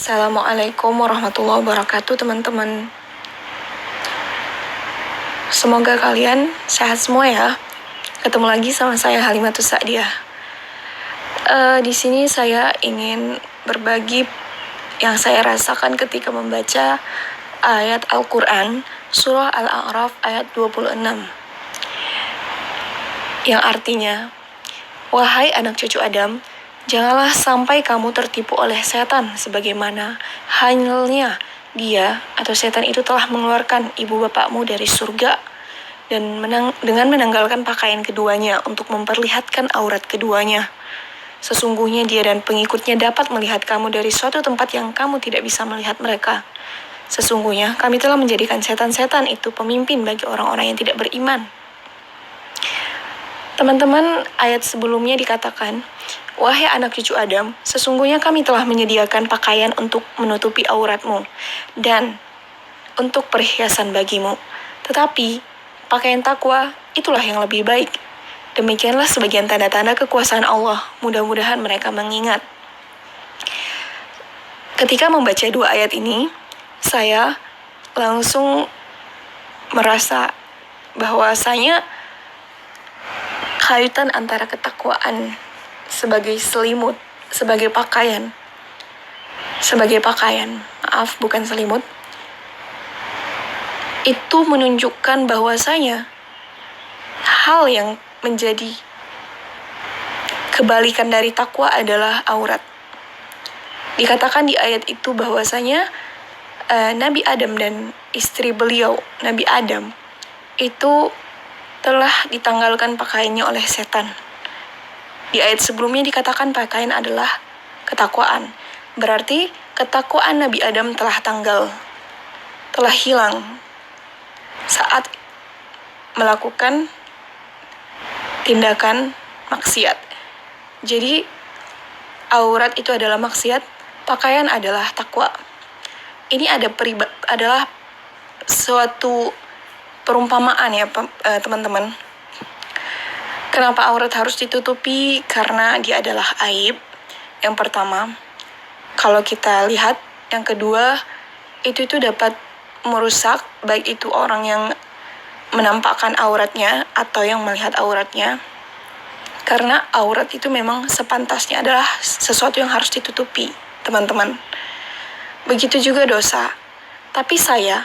Assalamualaikum warahmatullahi wabarakatuh, teman-teman. Semoga kalian sehat semua ya. Ketemu lagi sama saya Halimatus Sa'diyah. Di sini saya ingin berbagi yang saya rasakan ketika membaca ayat Al-Quran, surah Al-A'raf ayat 26. Yang artinya, wahai anak cucu Adam, janganlah sampai kamu tertipu oleh setan sebagaimana halnya dia atau setan itu telah mengeluarkan ibu bapakmu dari surga dan dengan menanggalkan pakaian keduanya untuk memperlihatkan aurat keduanya. Sesungguhnya dia dan pengikutnya dapat melihat kamu dari suatu tempat yang kamu tidak bisa melihat mereka. Sesungguhnya kami telah menjadikan setan-setan itu pemimpin bagi orang-orang yang tidak beriman. Teman-teman, ayat sebelumnya dikatakan, wahai anak cucu Adam, sesungguhnya kami telah menyediakan pakaian untuk menutupi auratmu dan untuk perhiasan bagimu. Tetapi, pakaian takwa itulah yang lebih baik. Demikianlah sebagian tanda-tanda kekuasaan Allah. Mudah-mudahan mereka mengingat. Ketika membaca dua ayat ini, saya langsung merasa bahwasanya kaitan antara ketakwaan sebagai selimut, sebagai pakaian, bukan selimut, itu menunjukkan bahwasanya hal yang menjadi kebalikan dari takwa adalah aurat. Dikatakan di ayat itu bahwasanya Nabi Adam dan istri beliau, Nabi Adam, itu telah ditanggalkan pakaiannya oleh setan. Di ayat sebelumnya dikatakan pakaian adalah ketakwaan. Berarti ketakwaan Nabi Adam telah hilang saat melakukan tindakan maksiat. Jadi aurat itu adalah maksiat, pakaian adalah takwa. Ini adalah suatu perumpamaan ya teman-teman. Kenapa aurat harus ditutupi? Karena dia adalah aib. Yang pertama, kalau kita lihat, yang kedua, itu dapat merusak baik itu orang yang menampakkan auratnya atau yang melihat auratnya. Karena aurat itu memang sepantasnya adalah sesuatu yang harus ditutupi, teman-teman. Begitu juga dosa. Tapi saya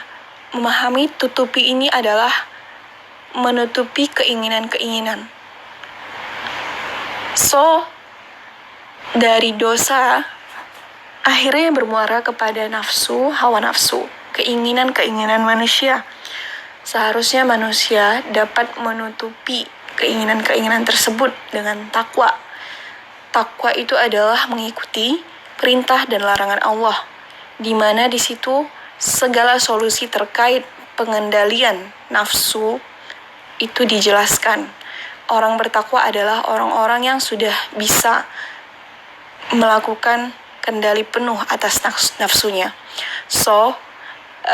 memahami tutupi ini adalah menutupi keinginan-keinginan. So, dari dosa akhirnya bermuara kepada nafsu, hawa nafsu, keinginan-keinginan manusia. Seharusnya manusia dapat menutupi keinginan-keinginan tersebut dengan takwa. Takwa itu adalah mengikuti perintah dan larangan Allah, di mana di situ segala solusi terkait pengendalian nafsu itu dijelaskan. Orang bertakwa adalah orang-orang yang sudah bisa melakukan kendali penuh atas nafsunya. So,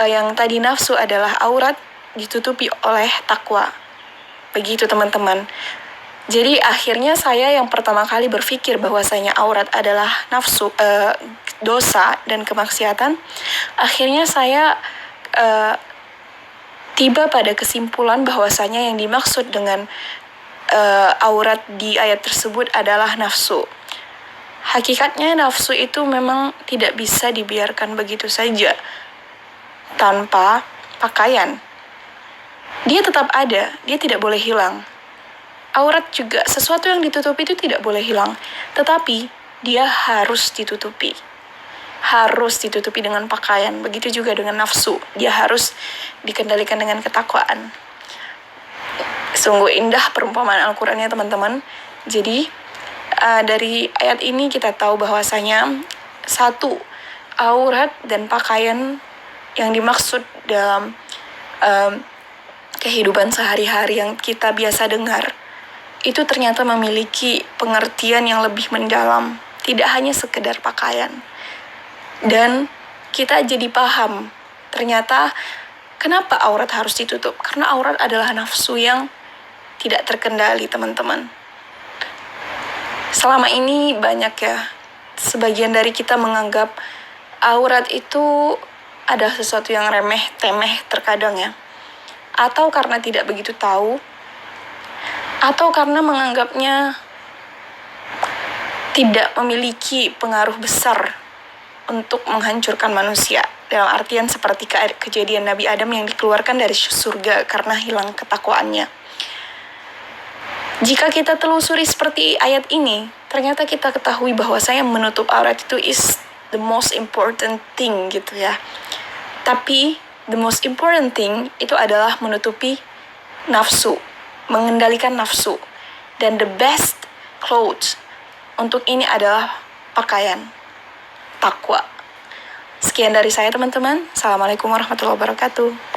yang tadi nafsu adalah aurat ditutupi oleh takwa. Begitu teman-teman. Jadi akhirnya saya yang pertama kali berpikir bahwasanya aurat adalah nafsu, dosa dan kemaksiatan. Akhirnya saya tiba pada kesimpulan bahwasanya yang dimaksud dengan aurat di ayat tersebut adalah nafsu. Hakikatnya nafsu itu memang tidak bisa dibiarkan begitu saja tanpa pakaian. Dia tetap ada, dia tidak boleh hilang. Aurat juga sesuatu yang ditutupi itu tidak boleh hilang, tetapi dia harus ditutupi. Harus ditutupi dengan pakaian. Begitu juga dengan nafsu, dia harus dikendalikan dengan ketakwaan. Sungguh indah perumpamaan Al-Qurannya teman-teman. Jadi dari ayat ini kita tahu bahwasanya satu, aurat dan pakaian yang dimaksud dalam kehidupan sehari-hari yang kita biasa dengar itu ternyata memiliki pengertian yang lebih mendalam, tidak hanya sekedar pakaian. Dan kita jadi paham ternyata kenapa aurat harus ditutup, karena aurat adalah nafsu yang tidak terkendali teman-teman. Selama ini banyak ya, sebagian dari kita menganggap aurat itu ada sesuatu yang remeh temeh terkadang ya, atau karena tidak begitu tahu, atau karena menganggapnya tidak memiliki pengaruh besar untuk menghancurkan manusia, dalam artian seperti kejadian Nabi Adam yang dikeluarkan dari surga karena hilang ketakwaannya. Jika kita telusuri seperti ayat ini, ternyata kita ketahui bahwasanya menutup aurat itu is the most important thing gitu ya. Tapi the most important thing itu adalah menutupi nafsu, mengendalikan nafsu. Dan the best clothes untuk ini adalah pakaian takwa. Sekian dari saya teman-teman. Assalamualaikum warahmatullahi wabarakatuh.